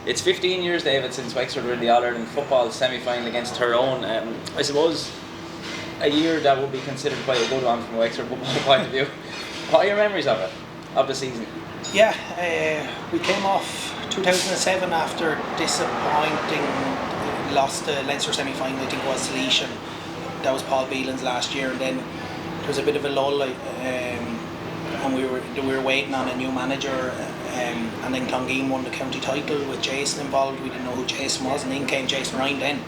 It's 15 years, David, since Wexford were in the All-Ireland football semi-final against Tyrone. I suppose a year that would be considered quite a good one from a Wexford football point of view. What are your memories of it, of the season? Yeah, we came off 2007 after disappointing loss to Leinster semi-final, I think it was to Laois, and that was Paul Beelan's last year, and then there was a bit of a lull, and we were waiting on a new manager, and then Clongeen won the county title with Jason involved. We didn't know who Jason was, and in came Jason Ryan then.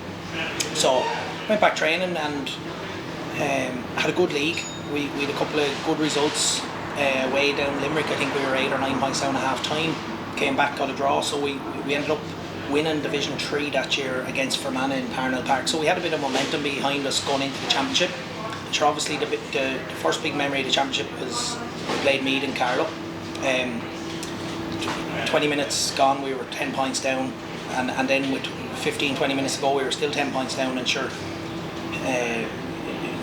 So went back training and had a good league. We had a couple of good results way down Limerick. I think we were 8 or 9 points down at half time. Came back, got a draw, so we ended up winning Division 3 that year against Fermanagh in Parnell Park. So we had a bit of momentum behind us going into the championship. Sure, obviously the first big memory of the championship was we played Meath in Carlow. 20 minutes gone, we were 10 points down, and then with 15-20 minutes to go, we were still 10 points down. And sure,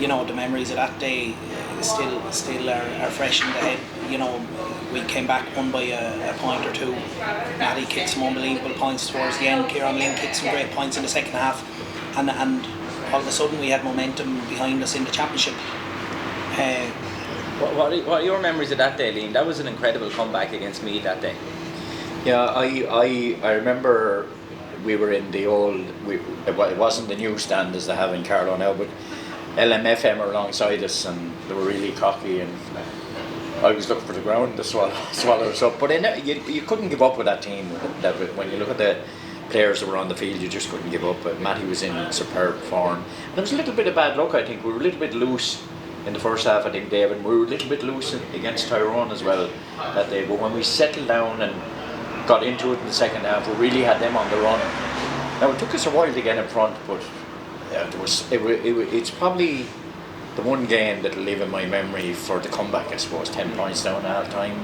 you know, the memories of that day still are fresh in the head. You know, we came back, won by a point or two. Matty kicked some unbelievable points towards the end. Kieran Lynn kicked some great points in the second half, and all of a sudden we had momentum behind us in the championship. What are your memories of that day, Liam? That was an incredible comeback against Meath that day. Yeah, I remember we were in the old, it wasn't the new stand as they have in Carlow now, but LMFM were alongside us, and they were really cocky, and I was looking for the ground to swallow us up. But you couldn't give up with that team. When you look at the players that were on the field, you just couldn't give up. Matty was in superb form. And there was a little bit of bad luck, I think. We were a little bit loose in the first half, I think, David. We were a little bit loose against Tyrone as well that day. But when we settled down and got into it in the second half, we really had them on the run. Now, it took us a while to get in front, but it's probably the one game that'll live in my memory for the comeback, I suppose. 10 points down at half time.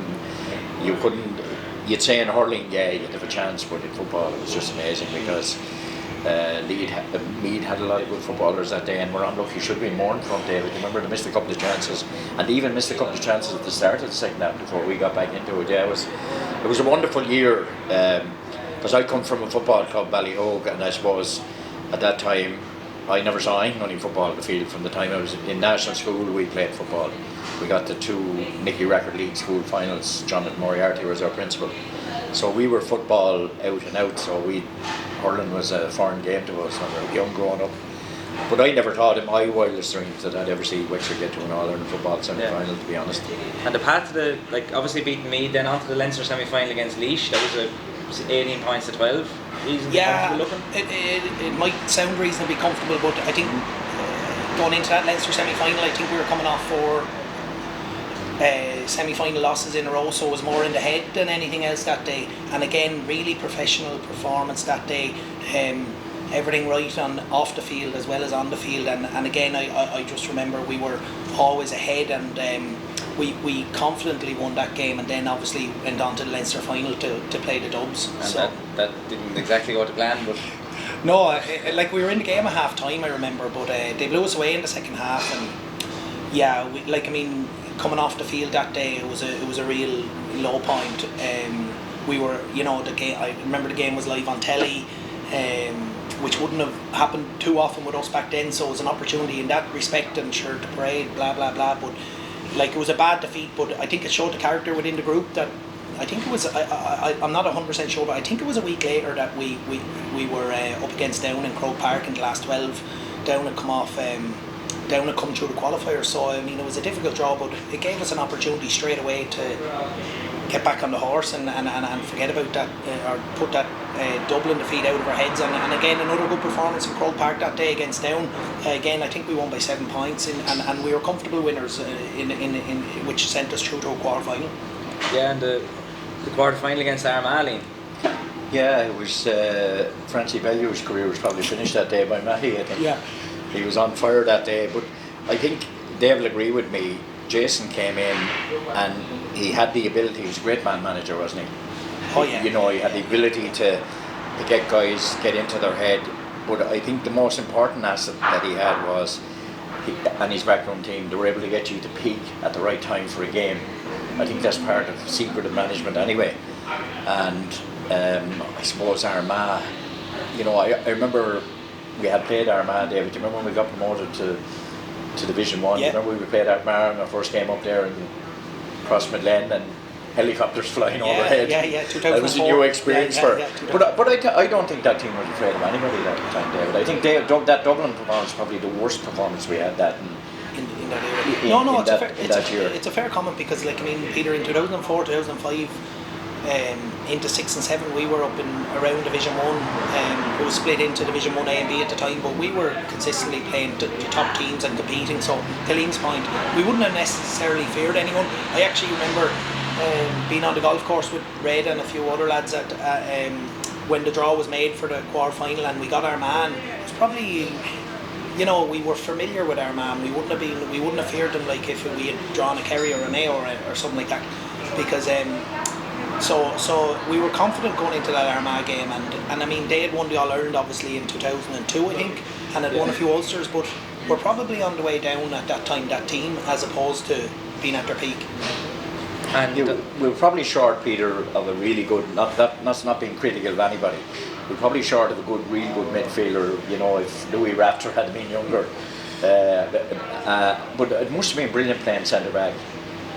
You'd say in hurling, yeah, you'd have a chance, but in football it was just amazing because Meath had a lot of good footballers that day, and we're unlucky. Should have been more in front, David. Remember, they missed a couple of chances, and even missed a couple of chances at the start of the second half before we got back into it. Yeah, it was a wonderful year because I come from a football club, Ballyhogue, and I suppose at that time I never saw any football on the field. From the time I was in national school, we played football. We got the 2 Nicky Record League school finals. Jonathan Moriarty was our principal. So we were football out and out, so hurling was a foreign game to us when we were young growing up. But I never thought in my wildest dreams that I'd ever see Wexford get to an All-Ireland football semi-final, to be honest. And the path to obviously beating Meath, then on to the Leinster semi-final against Laois, that was 18 points to 12. Reasonably comfortable looking? It might sound reasonably comfortable, but I think going into that Leinster semi-final, I think we were coming off 4 semi-final losses in a row, so it was more in the head than anything else that day. And again, really professional performance that day. Everything right on off the field as well as on the field, and again I just remember we were always ahead, and we confidently won that game, and then obviously went on to the Leinster final to play the Dubs. And so that didn't exactly go to plan, but no, like we were in the game at half time, I remember, but they blew us away in the second half, and yeah, coming off the field that day, it was a real low point. We were, the game. I remember the game was live on telly, which wouldn't have happened too often with us back then. So it was an opportunity in that respect, and sure, the parade, blah blah blah. But it was a bad defeat. But I think it showed the character within the group. That I think it was. I'm not 100% sure, but I think it was a week later that we were up against Down in Croke Park in the last 12. Down had come off. Down and come through the qualifiers, so it was a difficult draw, but it gave us an opportunity straight away to get back on the horse and forget about that, or put that Dublin defeat out of our heads. And again, another good performance in Croke Park that day against Down. Again, I think we won by 7 points, and we were comfortable winners in which sent us through to a quarter-final. Yeah, and the quarter-final against Armagh. Yeah, it was Francie Bellew's career was probably finished that day by Matty, I think. Yeah. He was on fire that day, but I think Dave will agree with me. Jason came in and he had the ability. He was a great man manager, wasn't he? Oh yeah. He had the ability to get guys get into their head. But I think the most important asset that he had was and his backroom team. They were able to get you to peak at the right time for a game. I think that's part of secret of management anyway. And I suppose Armagh, you know, I remember we had played Armagh, David. Do you remember when we got promoted to Division 1? Yeah. Remember we played Armagh in our first game up there in Cross Midland, and helicopters flying overhead. Yeah, 2004. That was a new experience for. Yeah, but I don't think that team was afraid of anybody that time, David. I think that Dublin performance was probably the worst performance we had that in that era. No, year. It's a fair comment because, like, I mean, Peter, in 2004, 2005, into 6 and 7, we were up in around Division 1. It was split into Division 1A and B at the time, but we were consistently playing the top teams and competing. So, to Liam's point, we wouldn't have necessarily feared anyone. I actually remember being on the golf course with Red and a few other lads at when the draw was made for the quarter final, and we got our man. It was probably, you know, we were familiar with our man. We wouldn't have feared them like if we had drawn a Kerry or a Mayo or something like that, because so we were confident going into that Armagh game, and I mean, they had won the All-Ireland obviously in 2002, I think, and had won a few Ulsters, but were probably on the way down at that time, that team, as opposed to being at their peak. And we were probably short, Peter, of a really good, that's not being critical of anybody, we're probably short of a really good midfielder, you know, if Louis Raptor had been younger. But it must have been brilliant playing centre back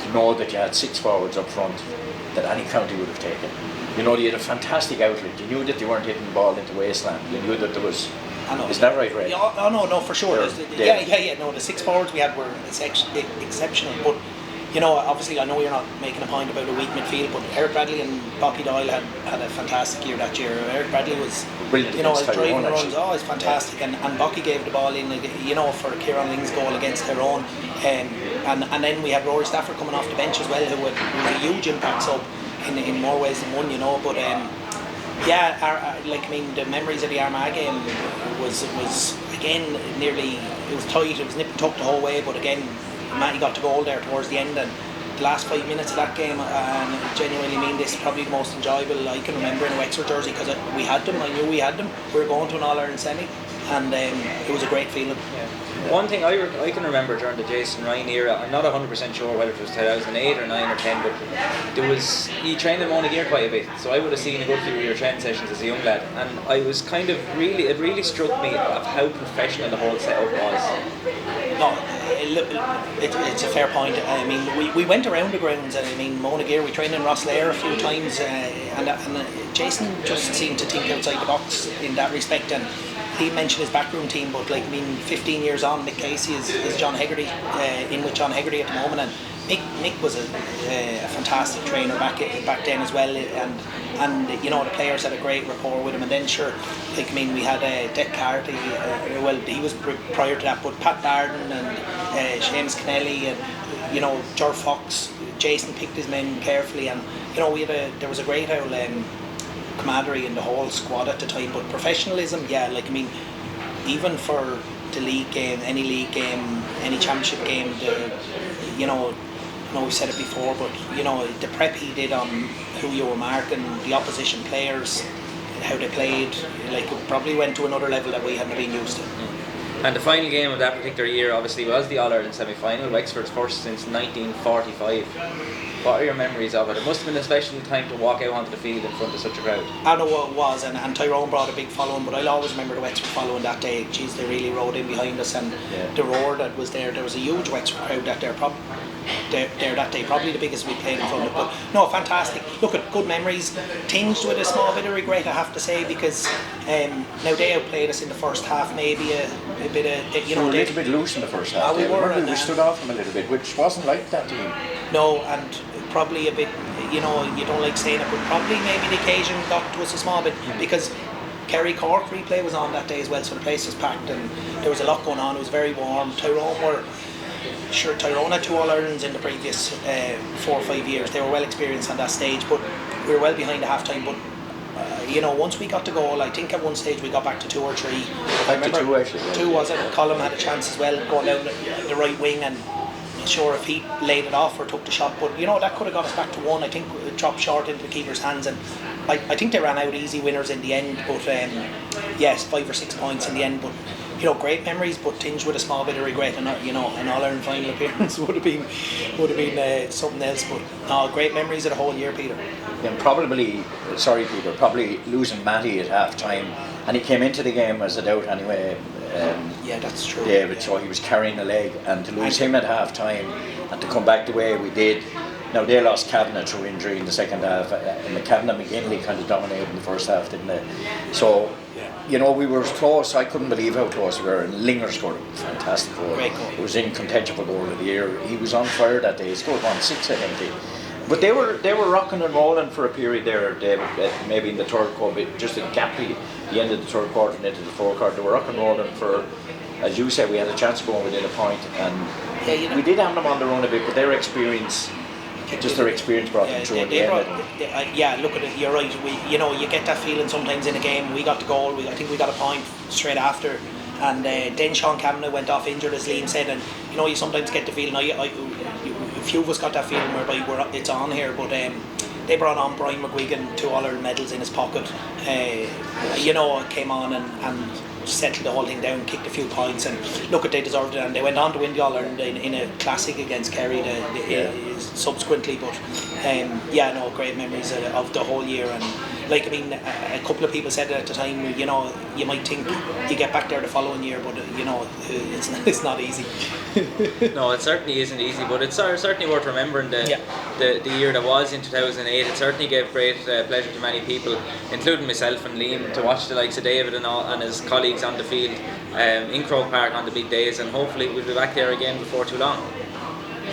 to know that you had 6 forwards up front that any county would have taken. You know, you had a fantastic outlet. You knew that they weren't hitting the ball into wasteland. You knew that there was. I know. Is that right, Ray? Yeah, no, for sure. No, the 6 forwards we had were exceptional. But, you know, obviously, I know you're not making a point about a weak midfield, but Eric Bradley and Bocky Doyle had a fantastic year that year. Eric Bradley was brilliant. You know, his driving runs, it's fantastic. And Bocky gave the ball in, you know, for Kieran Ling's goal against Tyrone. And then we had Rory Stafford coming off the bench as well, who was a huge impact sub in more ways than one, you know. But like, I mean, the memories of the Armagh game was again nearly, it was tight, it was nip and tuck the whole way, but again, Matty got the goal there towards the end, and the last 5 minutes of that game, and I genuinely mean this, probably the most enjoyable I can remember in a Wexford jersey, because we had them, I knew we had them. We were going to an All-Ireland semi, and it was a great feeling. Yeah. One thing I can remember during the Jason Ryan era, I'm not 100% sure whether it was 2008 or 9 or 10, but he trained in Mernagh quite a bit, so I would have seen a good few of your training sessions as a young lad, and I was kind of it really struck me of how professional the whole setup was. No, it's a fair point. I mean, we went around the grounds, and I mean, Mernagh, we trained in Rosslare a few times, and Jason just seemed to think outside the box in that respect, and he mentioned his backroom team, but like, I mean, 15 years on, Mick Casey is John Hegarty, in with John Hegarty at the moment, and Mick was a fantastic trainer back then as well, and you know, the players had a great rapport with him, and then sure, like, I mean, we had Dick Carty, well, he was prior to that, but Pat Barden and Seamus Kennelly, and you know, Ger Fox, Jason picked his men carefully, and you know, there was a great old camaraderie in the whole squad at the time, but professionalism, yeah, like, I mean, even for the league game, any championship game, you know, I know we've said it before, but you know, the prep he did on who you were marking, the opposition players, how they played, like, it probably went to another level that we hadn't been used to. And the final game of that particular year obviously was the All-Ireland semi-final, Wexford's first since 1945. What are your memories of it? It must have been a special time to walk out onto the field in front of such a crowd. I know what it was, and Tyrone brought a big following, but I'll always remember the Wexford following that day. Geez, they really rode in behind us, and the roar that was there. There was a huge Wexford crowd that that day, probably the biggest we played in front of. But no, fantastic. Look at good memories, tinged with a small bit of regret, I have to say, because now they outplayed us in the first half, maybe a bit of, you know, we were a little bit loose in the first half. We stood off them a little bit, which wasn't like that team. No, and probably a bit, you know, you don't like saying it, but probably maybe the occasion got to us a small bit, because Kerry Cork replay was on that day as well, so the place was packed and there was a lot going on. It was very warm. Tyrone had 2 All-Irelands in the previous 4 or 5 years. They were well experienced on that stage, but we were well behind the half time. But you know, once we got the goal, I think at one stage we got back to 2 or 3. I remember 2 actually. 2 was it? Colm had a chance as well, going down the right wing, and not sure if he laid it off or took the shot, but you know, that could have got us back to 1. I think it dropped short into the keeper's hands, and I think they ran out easy winners in the end, but yes, 5 or 6 points in the end. But great memories, but tinged with a small bit of regret. And an All-Ireland final appearance would have been something else. But no, great memories of the whole year, Peter. And probably losing Matty at half time, and he came into the game as a doubt anyway. Yeah, that's true. David, yeah. so he was carrying a leg, and to lose him at half time and to come back the way we did. Now they lost Kavanagh through injury in the second half, and the Kavanagh McGinley kind of dominated in the first half, didn't they? So, we were close. I couldn't believe how close we were. And Linger scored a fantastic goal. Great goal. It was in contention for goal of the year. He was on fire that day. He scored 1-6, I think. But they were rocking and rolling for a period there, David. Maybe in the third quarter, just a gap the end of the third quarter and into the fourth quarter. They were rocking and rolling for, as you said, we had a chance of going within a point, and we did have them on their own a bit, but their experience brought them through. Look at it. You're right. You get that feeling sometimes in a game. We got the goal. I think we got a point straight after, and then Sean Kavanagh went off injured, as Liam said, and you sometimes get the feeling. A few of us got that feeling whereby it's on here, but they brought on Brian McGuigan, 2 All-Ireland medals in his pocket. Came on and settled the whole thing down, kicked a few points, and look, they deserved it, and they went on to win the All-Ireland in a classic against Kerry subsequently. But great memories of the whole year. And a couple of people said it at the time, you might think you get back there the following year, but it's not easy. No, it certainly isn't easy, but it's certainly worth remembering the year that was in 2008. It certainly gave great pleasure to many people, including myself and Liam, to watch the likes of David and his colleagues on the field in Croke Park on the big days, and hopefully we'll be back there again before too long.